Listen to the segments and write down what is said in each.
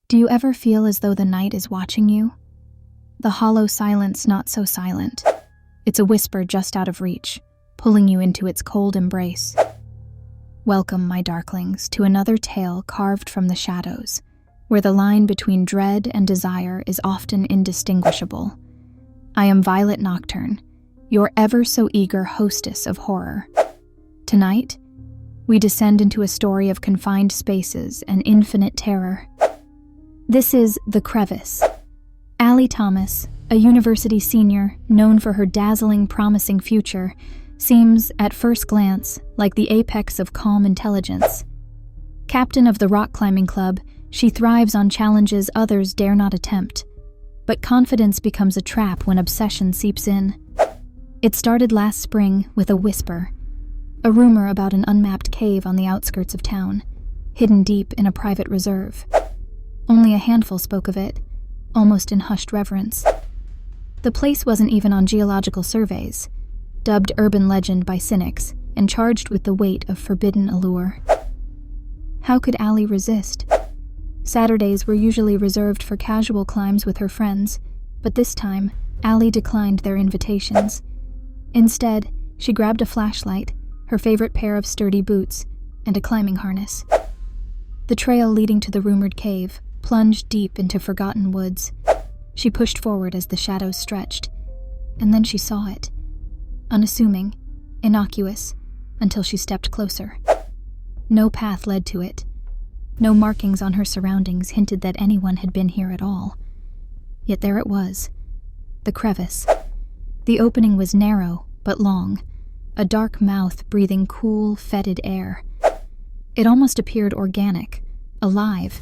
Do you ever feel as though the night is watching you? The hollow silence not so silent. It's a whisper just out of reach, pulling you into its cold embrace. Welcome, my darklings, to another tale carved from the shadows, where the line between dread and desire is often indistinguishable. I am Violet Nocturne, your ever-so-eager hostess of horror. Tonight, we descend into a story of confined spaces and infinite terror. This is The Crevice. Allie Thomas, a university senior known for her dazzling, promising future, seems, at first glance, like the apex of calm intelligence. Captain of the rock climbing club, she thrives on challenges others dare not attempt. But confidence becomes a trap when obsession seeps in. It started last spring with a whisper, a rumor about an unmapped cave on the outskirts of town, hidden deep in a private reserve. Only a handful spoke of it, almost in hushed reverence. The place wasn't even on geological surveys, dubbed urban legend by cynics and charged with the weight of forbidden allure. How could Allie resist? Saturdays were usually reserved for casual climbs with her friends, but this time, Allie declined their invitations. Instead, she grabbed a flashlight, her favorite pair of sturdy boots, and a climbing harness. The trail leading to the rumored cave plunged deep into forgotten woods. She pushed forward as the shadows stretched, and then she saw it. Unassuming, innocuous, until she stepped closer. No path led to it. No markings on her surroundings hinted that anyone had been here at all. Yet there it was, the crevice. The opening was narrow, but long, a dark mouth breathing cool, fetid air. It almost appeared organic, alive,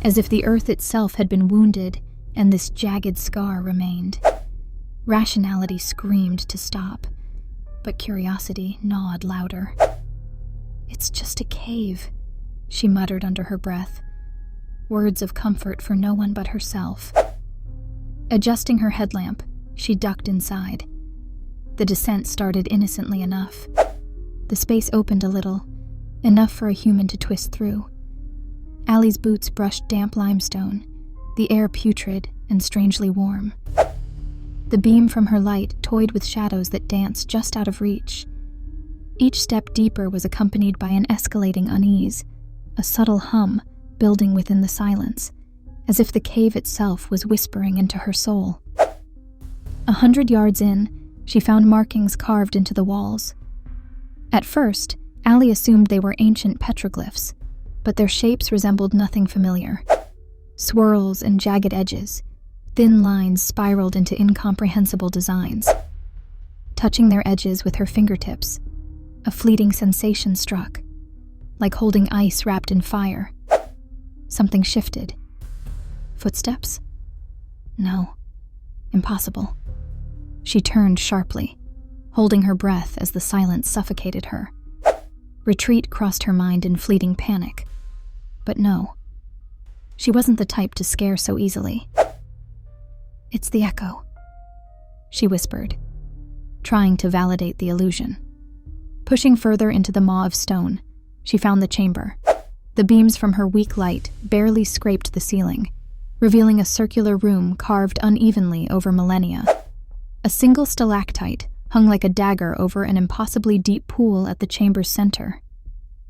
as if the earth itself had been wounded and this jagged scar remained. Rationality screamed to stop, but curiosity gnawed louder. "It's just a cave," she muttered under her breath, words of comfort for no one but herself. Adjusting her headlamp, she ducked inside. The descent started innocently enough. The space opened a little, enough for a human to twist through. Allie's boots brushed damp limestone, the air putrid and strangely warm. The beam from her light toyed with shadows that danced just out of reach. Each step deeper was accompanied by an escalating unease, a subtle hum building within the silence, as if the cave itself was whispering into her soul. 100 yards in, she found markings carved into the walls. At first, Allie assumed they were ancient petroglyphs, but their shapes resembled nothing familiar. Swirls and jagged edges, thin lines spiraled into incomprehensible designs. Touching their edges with her fingertips, a fleeting sensation struck, like holding ice wrapped in fire. Something shifted. Footsteps? No. Impossible. She turned sharply, holding her breath as the silence suffocated her. Retreat crossed her mind in fleeting panic. But no. She wasn't the type to scare so easily. "It's the echo," she whispered, trying to validate the illusion. Pushing further into the maw of stone, she found the chamber. The beams from her weak light barely scraped the ceiling, revealing a circular room carved unevenly over millennia. A single stalactite hung like a dagger over an impossibly deep pool at the chamber's center,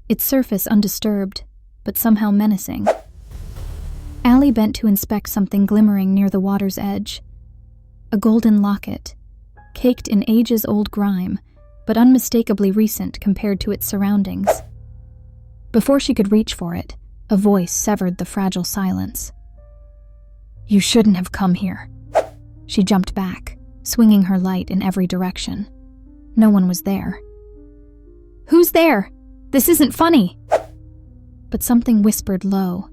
its surface undisturbed, but somehow menacing. Allie bent to inspect something glimmering near the water's edge. A golden locket, caked in ages-old grime, but unmistakably recent compared to its surroundings. Before she could reach for it, a voice severed the fragile silence. "You shouldn't have come here." She jumped back, swinging her light in every direction. No one was there. "Who's there? This isn't funny!" But something whispered low,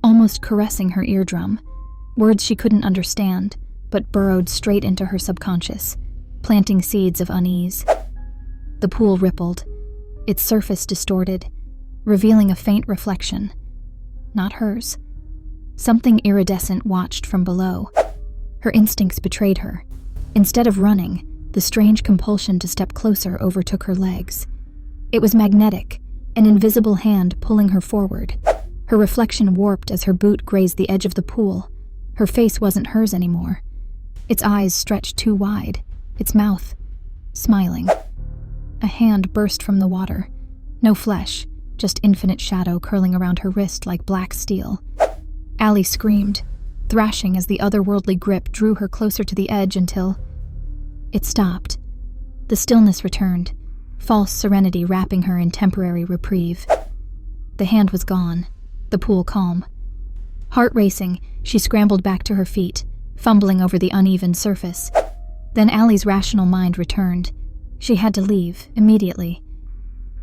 almost caressing her eardrum, words she couldn't understand, but burrowed straight into her subconscious, planting seeds of unease. The pool rippled, its surface distorted, revealing a faint reflection. Not hers. Something iridescent watched from below. Her instincts betrayed her. Instead of running, the strange compulsion to step closer overtook her legs. It was magnetic, an invisible hand pulling her forward. Her reflection warped as her boot grazed the edge of the pool. Her face wasn't hers anymore. Its eyes stretched too wide, its mouth smiling. A hand burst from the water. No flesh, just infinite shadow curling around her wrist like black steel. Allie screamed, thrashing as the otherworldly grip drew her closer to the edge until it stopped. The stillness returned, false serenity wrapping her in temporary reprieve. The hand was gone, the pool calm. Heart racing, she scrambled back to her feet, fumbling over the uneven surface. Then Allie's rational mind returned. She had to leave, immediately.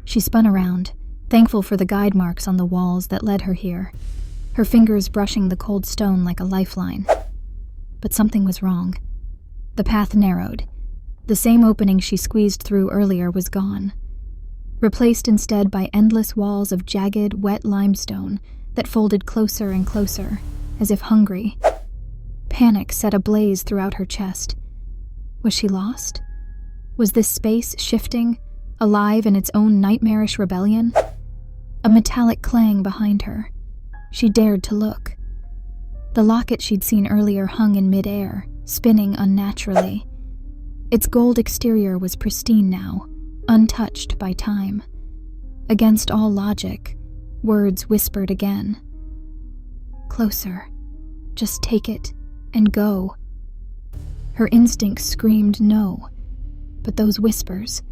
She spun around, thankful for the guide marks on the walls that led her here, her fingers brushing the cold stone like a lifeline. But something was wrong. The path narrowed. The same opening she squeezed through earlier was gone, replaced instead by endless walls of jagged, wet limestone that folded closer and closer, as if hungry. Panic set ablaze throughout her chest. Was she lost? Was this space shifting, alive in its own nightmarish rebellion? A metallic clang behind her. She dared to look. The locket she'd seen earlier hung in midair, spinning unnaturally. Its gold exterior was pristine now, untouched by time. Against all logic, words whispered again. Closer. Just take it and go. Her instincts screamed no, but those whispers,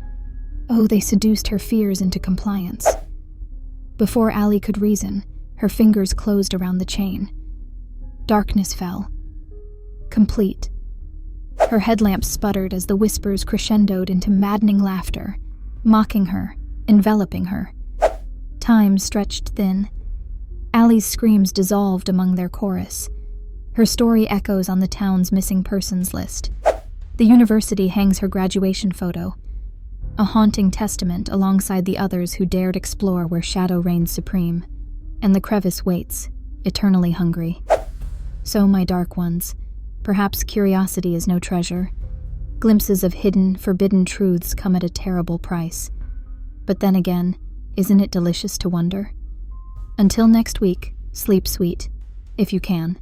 oh, they seduced her fears into compliance. Before Allie could reason, her fingers closed around the chain. Darkness fell. Complete. Her headlamp sputtered as the whispers crescendoed into maddening laughter, mocking her, enveloping her. Time stretched thin. Allie's screams dissolved among their chorus. Her story echoes on the town's missing persons list. The university hangs her graduation photo, a haunting testament alongside the others who dared explore where shadow reigned supreme. And the Crevice waits, eternally hungry. So, my dark ones, perhaps curiosity is no treasure. Glimpses of hidden, forbidden truths come at a terrible price. But then again, isn't it delicious to wonder? Until next week, sleep sweet, if you can.